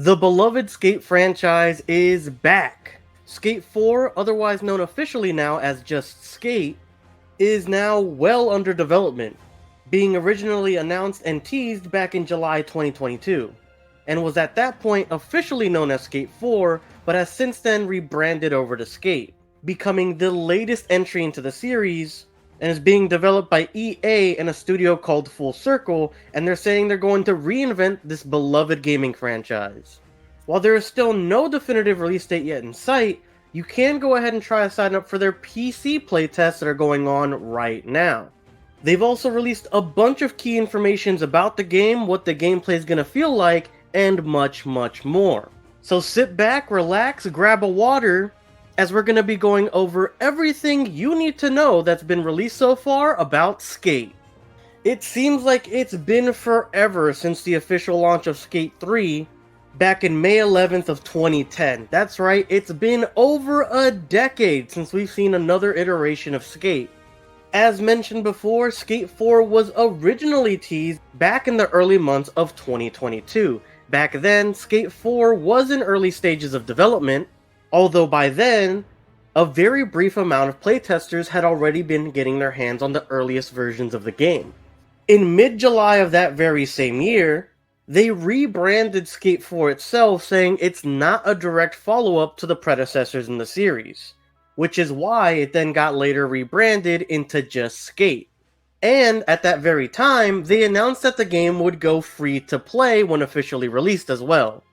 The beloved Skate franchise is back. Skate 4, otherwise known officially now as just Skate, is now well under development, being originally announced and teased back in July 2022, and was at that point officially known as Skate 4, but has since then rebranded over to Skate, becoming the latest entry into the series, and is being developed by EA in a studio called Full Circle, and they're saying they're going to reinvent this beloved gaming franchise. While there is still no definitive release date yet in sight, you can go ahead and try to sign up for their PC playtests that are going on right now. They've also released a bunch of key information about the game, what the gameplay is going to feel like, and much more. So sit back, relax, grab a water, as we're going to be going over everything you need to know that's been released so far about Skate. It seems like it's been forever since the official launch of Skate 3 back in May 11th of 2010. That's right, it's been over a decade since we've seen another iteration of Skate. As mentioned before, Skate 4 was originally teased back in the early months of 2022. Back then, Skate 4 was in early stages of development, although by then, a very brief amount of playtesters had already been getting their hands on the earliest versions of the game. In mid-July of that very same year, they rebranded Skate 4 itself, saying it's not a direct follow-up to the predecessors in the series, which is why it then got later rebranded into just Skate. And at that very time, they announced that the game would go free to play when officially released as well,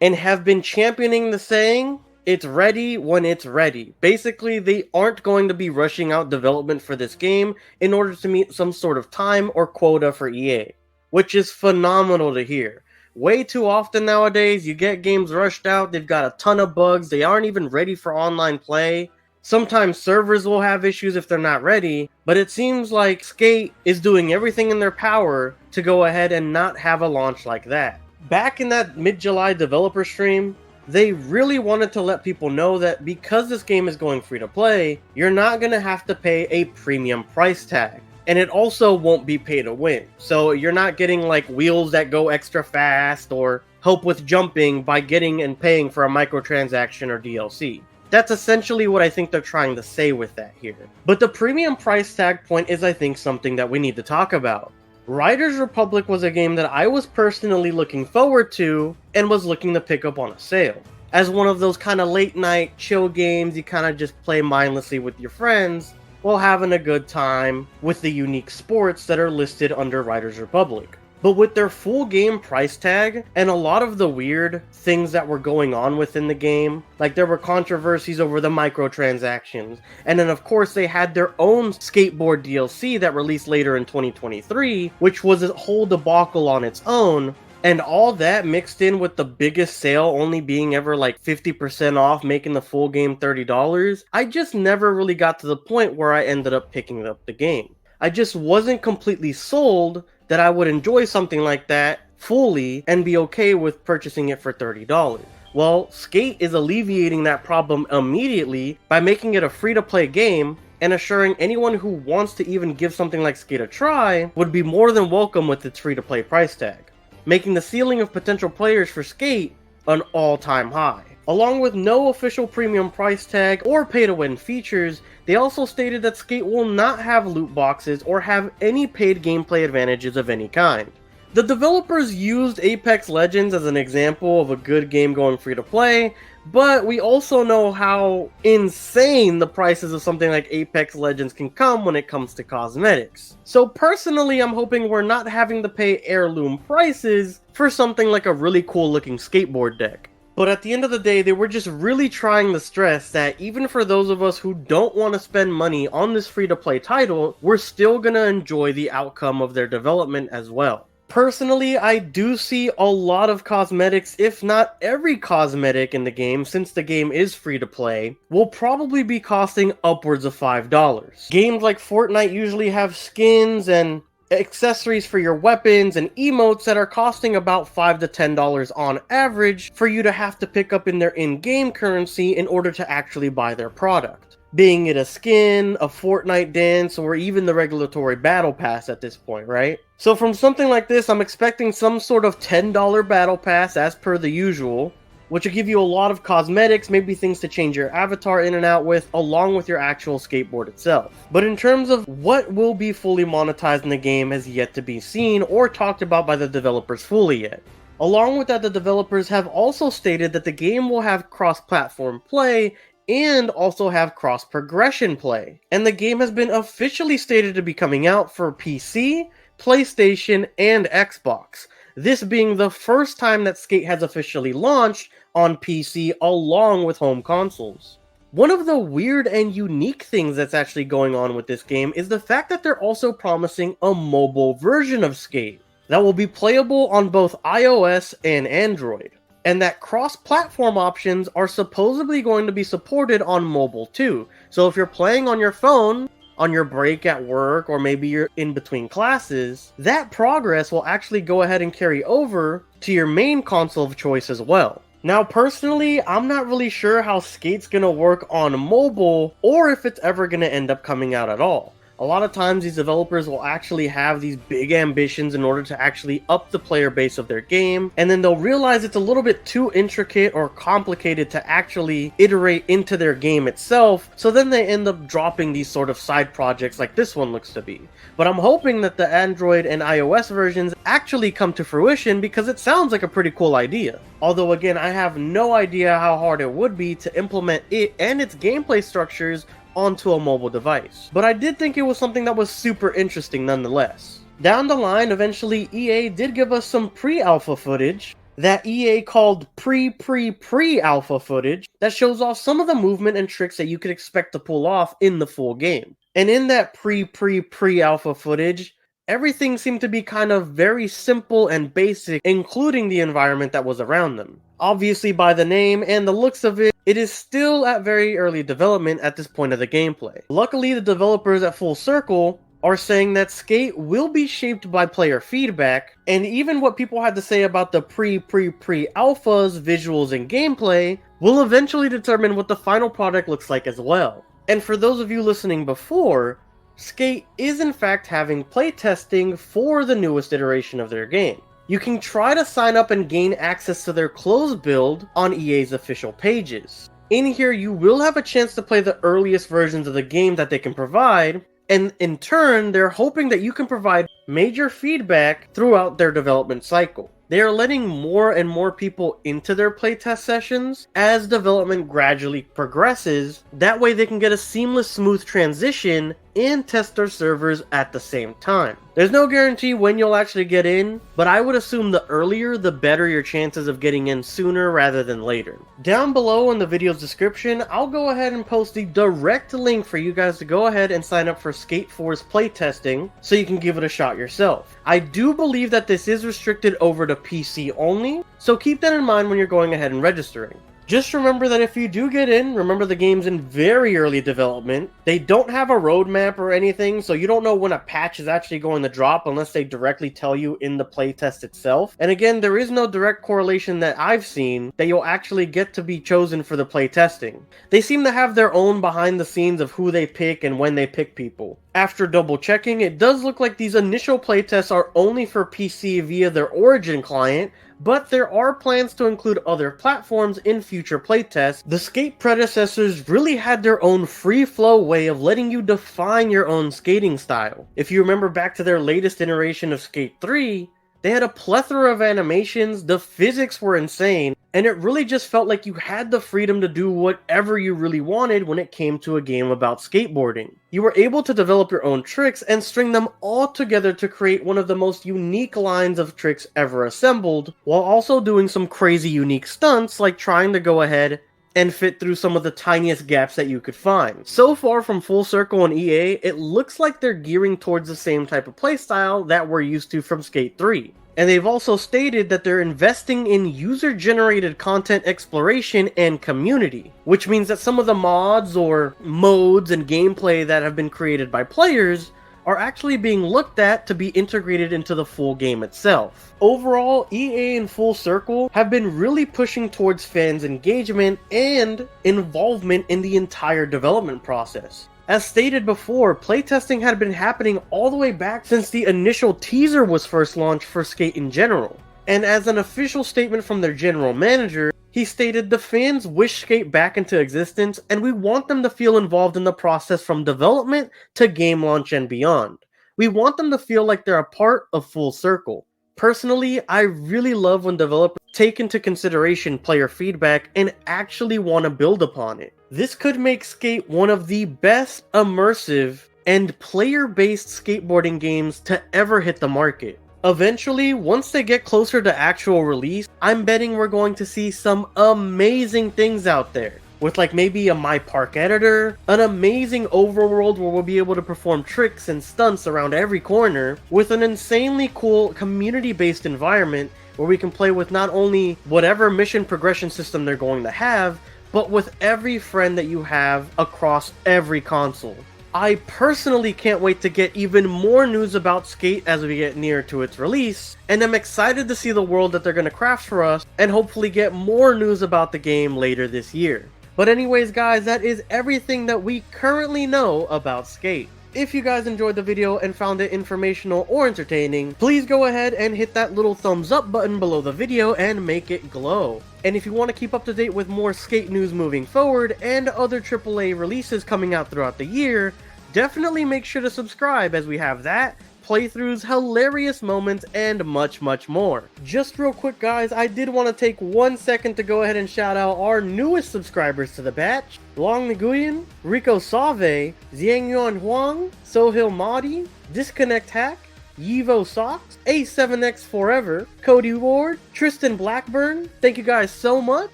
and have been championing the saying, "It's ready when it's ready." Basically, they aren't going to be rushing out development for this game in order to meet some sort of time or quota for EA, which is phenomenal to hear. Way too often nowadays, you get games rushed out, they've got a ton of bugs, they aren't even ready for online play. Sometimes servers will have issues if they're not ready, but it seems like Skate is doing everything in their power to go ahead and not have a launch like that. Back in that mid-July developer stream, they really wanted to let people know that because this game is going free to play, you're not going to have to pay a premium price tag. And it also won't be pay to win. So you're not getting like wheels that go extra fast or help with jumping by getting and paying for a microtransaction or DLC. That's essentially what I think they're trying to say with that here. But the premium price tag point is, I think, something that we need to talk about. Riders Republic was a game that I was personally looking forward to and was looking to pick up on a sale. As one of those kind of late night chill games you kind of just play mindlessly with your friends while having a good time with the unique sports that are listed under Riders Republic. But with their full game price tag and a lot of the weird things that were going on within the game, like there were controversies over the microtransactions, and then of course they had their own skateboard DLC that released later in 2023, which was a whole debacle on its own, and all that mixed in with the biggest sale only being ever like 50% off, making the full game $30, I just never really got to the point where I ended up picking up the game. I just wasn't completely sold that I would enjoy something like that fully and be okay with purchasing it for $30. Well, Skate is alleviating that problem immediately by making it a free-to-play game and assuring anyone who wants to even give something like Skate a try would be more than welcome with its free-to-play price tag, making the ceiling of potential players for Skate an all-time high. Along with no official premium price tag or pay-to-win features, they also stated that Skate will not have loot boxes or have any paid gameplay advantages of any kind. The developers used Apex Legends as an example of a good game going free to play, but we also know how insane the prices of something like Apex Legends can come when it comes to cosmetics. So personally, I'm hoping we're not having to pay heirloom prices for something like a really cool looking skateboard deck. But at the end of the day, they were just really trying to stress that even for those of us who don't want to spend money on this free-to-play title, we're still going to enjoy the outcome of their development as well. Personally, I do see a lot of cosmetics, if not every cosmetic in the game, since the game is free to play, will probably be costing upwards of $5. Games like Fortnite usually have skins and accessories for your weapons and emotes that are costing about $5 to $10 on average for you to have to pick up in their in-game currency in order to actually buy their product. being it a skin, a Fortnite dance, or even the regulatory battle pass at this point, right? So from something like this, I'm expecting some sort of $10 battle pass as per the usual, which will give you a lot of cosmetics, maybe things to change your avatar in and out with, along with your actual skateboard itself. But in terms of what will be fully monetized in the game has yet to be seen or talked about by the developers fully yet. Along with that, the developers have also stated that the game will have cross-platform play and also have cross-progression play. And the game has been officially stated to be coming out for PC, PlayStation, and Xbox. This being the first time that Skate has officially launched on PC along with home consoles. One of the weird and unique things that's actually going on with this game is the fact that they're also promising a mobile version of Skate that will be playable on both iOS and Android, and that cross-platform options are supposedly going to be supported on mobile too. So if you're playing on your phone, on your break at work, or maybe you're in between classes, that progress will actually go ahead and carry over to your main console of choice as well. Now personally, I'm not really sure how Skate's gonna work on mobile, or if it's ever gonna end up coming out at all. A lot of times these developers will actually have these big ambitions in order to actually up the player base of their game, and then they'll realize it's a little bit too intricate or complicated to actually iterate into their game itself, so then they end up dropping these sort of side projects like this one looks to be. But I'm hoping that the Android and iOS versions actually come to fruition because it sounds like a pretty cool idea. Although again, I have no idea how hard it would be to implement it and its gameplay structures onto a mobile device. But I did think it was something that was super interesting nonetheless. Down the line, eventually EA did give us some pre-alpha footage that EA called pre-alpha footage that shows off some of the movement and tricks that you could expect to pull off in the full game. And in that pre-alpha footage, everything seemed to be kind of very simple and basic, including the environment that was around them. Obviously by the name and the looks of it, it is still at very early development at this point of the gameplay. Luckily, the developers at Full Circle are saying that Skate will be shaped by player feedback, and even what people had to say about the pre-alphas, visuals, and gameplay will eventually determine what the final product looks like as well. And for those of you listening before, Skate is in fact having playtesting for the newest iteration of their game. You can try to sign up and gain access to their closed build on EA's official pages. In here, you will have a chance to play the earliest versions of the game that they can provide, and in turn, they're hoping that you can provide major feedback throughout their development cycle. They are letting more and more people into their playtest sessions as development gradually progresses. That way they can get a seamless, smooth transition and test their servers at the same time. There's no guarantee when you'll actually get in, but I would assume the earlier, the better your chances of getting in sooner rather than later. Down below in the video's description, I'll go ahead and post the direct link for you guys to go ahead and sign up for Skate 4's playtesting so you can give it a shot yourself. I do believe that this is restricted over to PC only, so keep that in mind when you're going ahead and registering. Just remember that if you do get in, remember the game's in very early development. They don't have a roadmap or anything, so you don't know when a patch is actually going to drop unless they directly tell you in the playtest itself. And again, there is no direct correlation that I've seen that you'll actually get to be chosen for the playtesting. They seem to have their own behind the scenes of who they pick and when they pick people. After double checking, it does look like these initial playtests are only for PC via their Origin client, but there are plans to include other platforms in future playtests. The Skate predecessors really had their own free-flow way of letting you define your own skating style. If you remember back to their latest iteration of Skate 3, they had a plethora of animations, the physics were insane, and it really just felt like you had the freedom to do whatever you really wanted when it came to a game about skateboarding. You were able to develop your own tricks and string them all together to create one of the most unique lines of tricks ever assembled, while also doing some crazy unique stunts like trying to go ahead and fit through some of the tiniest gaps that you could find. So far from Full Circle and EA, it looks like they're gearing towards the same type of playstyle that we're used to from Skate 3. And they've also stated that they're investing in user-generated content exploration and community, which means that some of the mods or modes and gameplay that have been created by players are actually being looked at to be integrated into the full game itself. Overall, EA and Full Circle have been really pushing towards fans' engagement and involvement in the entire development process. As stated before, playtesting had been happening all the way back since the initial teaser was first launched for Skate in general. And as an official statement from their general manager, he stated, "The fans wish Skate back into existence, and we want them to feel involved in the process from development to game launch and beyond. We want them to feel like they're a part of Full Circle." Personally, I really love when developers take into consideration player feedback and actually want to build upon it. This could make Skate one of the best immersive and player-based skateboarding games to ever hit the market. Eventually, once they get closer to actual release, I'm betting we're going to see some amazing things out there. With like maybe a My Park editor, an amazing overworld where we'll be able to perform tricks and stunts around every corner, with an insanely cool community-based environment where we can play with not only whatever mission progression system they're going to have, but with every friend that you have across every console. I personally can't wait to get even more news about Skate as we get nearer to its release, and I'm excited to see the world that they're going to craft for us, and hopefully get more news about the game later this year. But anyways guys, that is everything that we currently know about Skate. If you guys enjoyed the video and found it informational or entertaining, please go ahead and hit that little thumbs up button below the video and make it glow. And if you want to keep up to date with more Skate news moving forward and other AAA releases coming out throughout the year, definitely make sure to subscribe as we have that, playthroughs, hilarious moments, and much more. Just real quick guys, I did want to take 1 second to go ahead and shout out our newest subscribers to the batch: Long Nguyen, Rico Save, Xiangyuan Huang, Sohil Mahdi, Disconnect Hack, Yivo Socks, A7X Forever, Cody Ward, Tristan Blackburn. Thank you guys so much,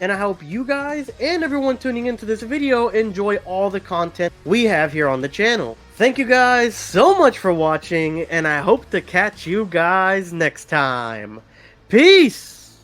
and I hope you guys and everyone tuning into this video enjoy all the content we have here on the channel. Thank you guys so much for watching, and I hope to catch you guys next time. Peace!